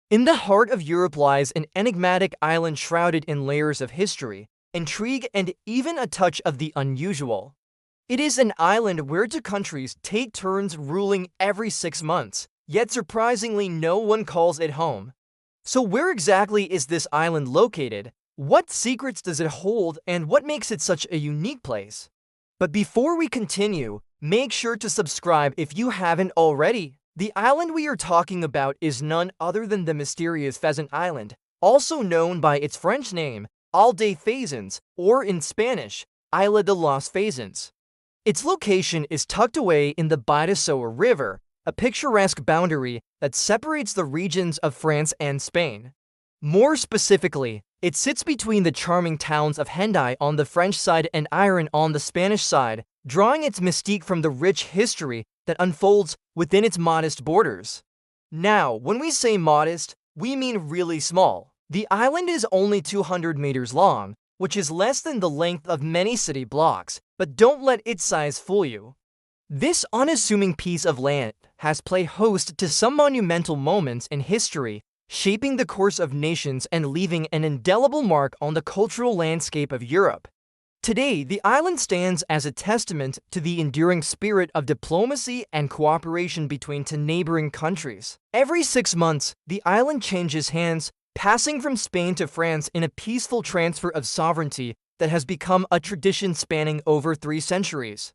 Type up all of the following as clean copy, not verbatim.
In the heart of Europe lies an enigmatic island shrouded in layers of history, intrigue, and even a touch of the unusual. It is an island where two countries take turns ruling every 6 months, yet surprisingly no one calls it home. So where exactly is this island located? What secrets does it hold, and what makes it such a unique place? But before we continue, make sure to subscribe if you haven't already. The island we are talking about is none other than the mysterious Pheasant Island, also known by its French name, Île des Pheasants, or in Spanish, Isla de los Pheasants. Its location is tucked away in the Bidasoa River, a picturesque boundary that separates the regions of France and Spain. More specifically, it sits between the charming towns of Hendaye on the French side and Iron on the Spanish side, drawing its mystique from the rich history that unfolds within its modest borders. Now, when we say modest, we mean really small. The island is only 200 meters long, which is less than the length of many city blocks, but don't let its size fool you. This unassuming piece of land has played host to some monumental moments in history, shaping the course of nations and leaving an indelible mark on the cultural landscape of Europe. Today, the island stands as a testament to the enduring spirit of diplomacy and cooperation between two neighboring countries. Every 6 months, the island changes hands, passing from Spain to France in a peaceful transfer of sovereignty that has become a tradition spanning over 3 centuries.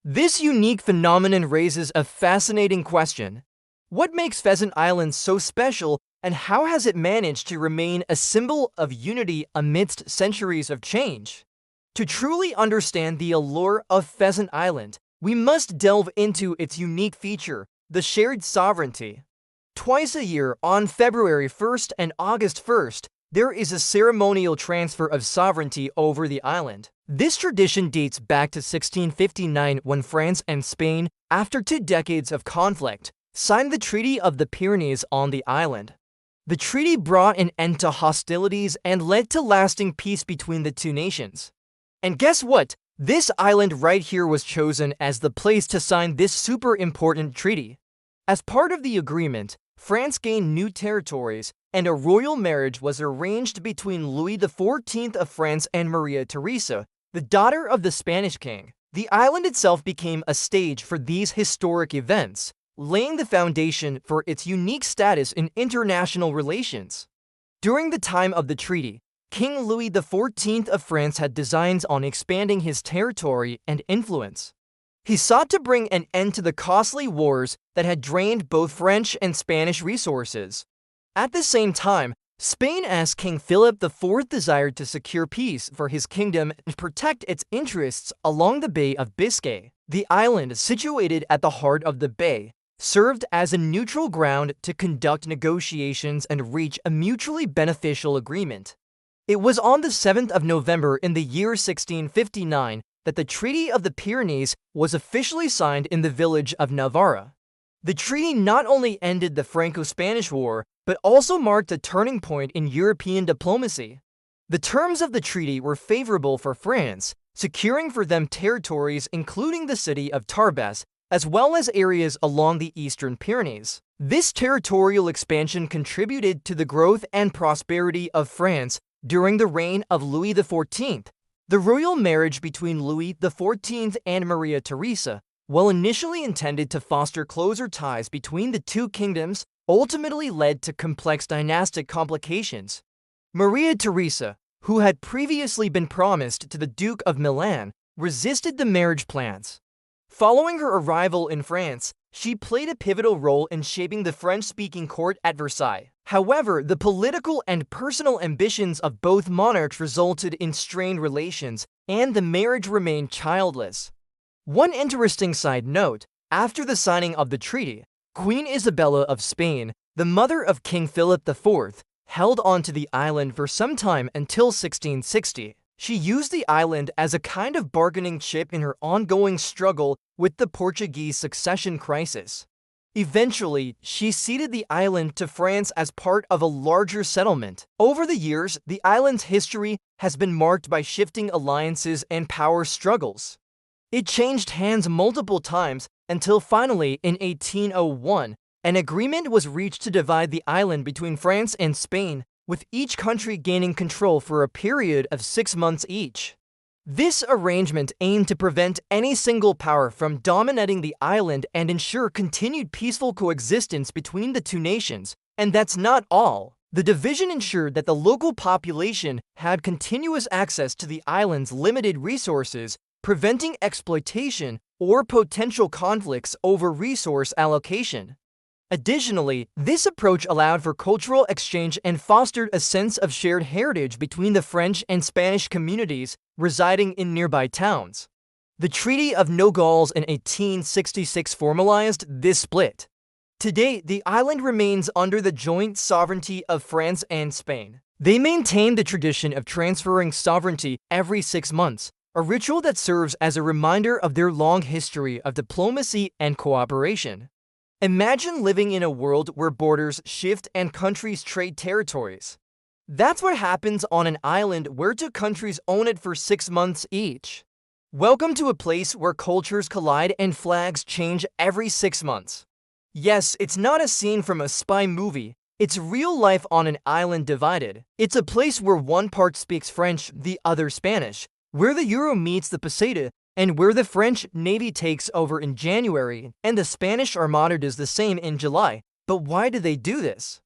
This unique phenomenon raises a fascinating question. What makes Pheasant Island so special, and how has it managed to remain a symbol of unity amidst centuries of change? To truly understand the allure of Pheasant Island, we must delve into its unique feature, the shared sovereignty. Twice a year, on February 1st and August 1st, there is a ceremonial transfer of sovereignty over the island. This tradition dates back to 1659 when France and Spain, after 2 decades of conflict, signed the Treaty of the Pyrenees on the island. The treaty brought an end to hostilities and led to lasting peace between the two nations. And guess what? This island right here was chosen as the place to sign this super important treaty. As part of the agreement, France gained new territories, and a royal marriage was arranged between Louis XIV of France and Maria Theresa, the daughter of the Spanish king. The island itself became a stage for these historic events, laying the foundation for its unique status in international relations. During the time of the treaty, King Louis XIV of France had designs on expanding his territory and influence. He sought to bring an end to the costly wars that had drained both French and Spanish resources. At the same time, Spain as King Philip IV desired to secure peace for his kingdom and protect its interests along the Bay of Biscay. The island, situated at the heart of the bay, served as a neutral ground to conduct negotiations and reach a mutually beneficial agreement. It was on the 7th of November in the year 1659 that the Treaty of the Pyrenees was officially signed in the village of Navarra. The treaty not only ended the Franco-Spanish War, but also marked a turning point in European diplomacy. The terms of the treaty were favorable for France, securing for them territories including the city of Tarbes, as well as areas along the eastern Pyrenees. This territorial expansion contributed to the growth and prosperity of France during the reign of Louis XIV. The royal marriage between Louis XIV and Maria Theresa, while initially intended to foster closer ties between the two kingdoms, ultimately led to complex dynastic complications. Maria Theresa, who had previously been promised to the Duke of Milan, resisted the marriage plans. Following her arrival in France, she played a pivotal role in shaping the French-speaking court at Versailles. However, the political and personal ambitions of both monarchs resulted in strained relations, and the marriage remained childless. One interesting side note, after the signing of the treaty, Queen Isabella of Spain, the mother of King Philip IV, held on to the island for some time until 1660. She used the island as a kind of bargaining chip in her ongoing struggle with the Portuguese succession crisis. Eventually, she ceded the island to France as part of a larger settlement. Over the years, the island's history has been marked by shifting alliances and power struggles. It changed hands multiple times until finally, in 1801, An agreement was reached to divide the island between France and Spain, with each country gaining control for a period of 6 months each. This arrangement aimed to prevent any single power from dominating the island and ensure continued peaceful coexistence between the two nations. And that's not all. The division ensured that the local population had continuous access to the island's limited resources, preventing exploitation or potential conflicts over resource allocation. Additionally, this approach allowed for cultural exchange and fostered a sense of shared heritage between the French and Spanish communities residing in nearby towns. The Treaty of Nogales in 1866 formalized this split. Today, the island remains under the joint sovereignty of France and Spain. They maintain the tradition of transferring sovereignty every 6 months, a ritual that serves as a reminder of their long history of diplomacy and cooperation. Imagine living in a world where borders shift and countries trade territories. That's what happens on an island where two countries own it for 6 months each. Welcome to a place where cultures collide and flags change every 6 months. Yes, it's not a scene from a spy movie. It's real life on an island divided. It's a place where one part speaks French, the other Spanish, where the euro meets the peseta, and where the French Navy takes over in January and the Spanish Armada does the same in July. But why do they do this?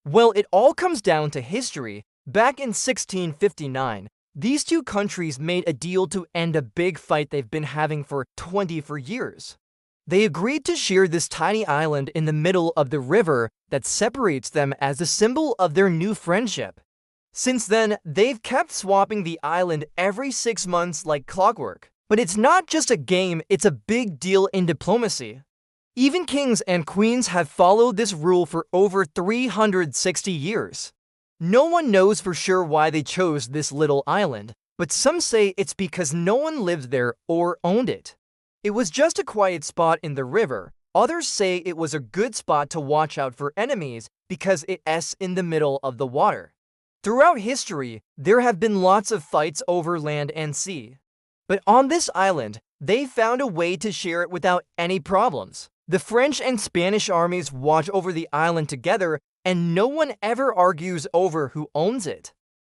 Well, it all comes down to history. Back in 1659, these two countries made a deal to end a big fight they've been having for 24 years. They agreed to share this tiny island in the middle of the river that separates them as a symbol of their new friendship. Since then, they've kept swapping the island every 6 months like clockwork. But it's not just a game, it's a big deal in diplomacy. Even kings and queens have followed this rule for over 360 years. No one knows for sure why they chose this little island, but some say it's because no one lived there or owned it. It was just a quiet spot in the river. Others say it was a good spot to watch out for enemies because it's in the middle of the water. Throughout history, there have been lots of fights over land and sea. But on this island, they found a way to share it without any problems. The French and Spanish armies watch over the island together, and no one ever argues over who owns it.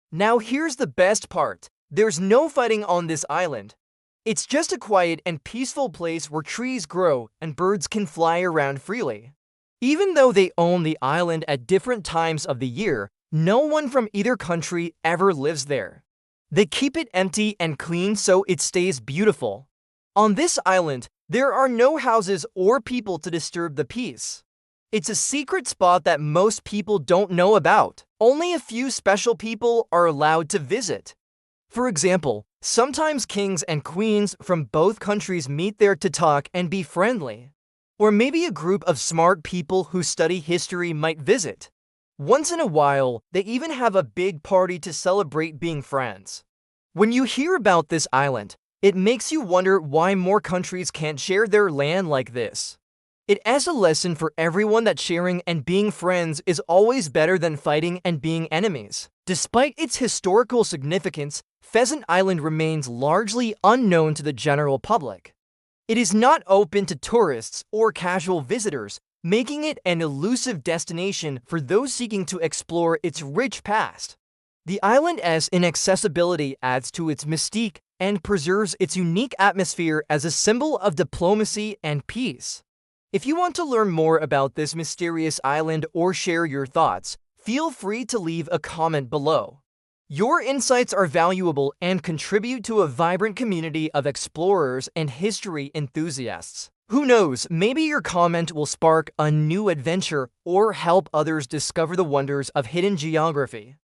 Now here's the best part. There's no fighting on this island. It's just a quiet and peaceful place where trees grow and birds can fly around freely. Even though they own the island at different times of the year, no one from either country ever lives there. They keep it empty and clean so it stays beautiful. On this island, there are no houses or people to disturb the peace. It's a secret spot that most people don't know about. Only a few special people are allowed to visit. For example, sometimes kings and queens from both countries meet there to talk and be friendly. Or maybe a group of smart people who study history might visit. Once in a while, they even have a big party to celebrate being friends. When you hear about this island, it makes you wonder why more countries can't share their land like this. It is a lesson for everyone that sharing and being friends is always better than fighting and being enemies. Despite its historical significance, Pheasant Island remains largely unknown to the general public. It is not open to tourists or casual visitors, making it an elusive destination for those seeking to explore its rich past. The island's inaccessibility adds to its mystique and preserves its unique atmosphere as a symbol of diplomacy and peace. If you want to learn more about this mysterious island or share your thoughts, feel free to leave a comment below. Your insights are valuable and contribute to a vibrant community of explorers and history enthusiasts. Who knows, maybe your comment will spark a new adventure or help others discover the wonders of hidden geography.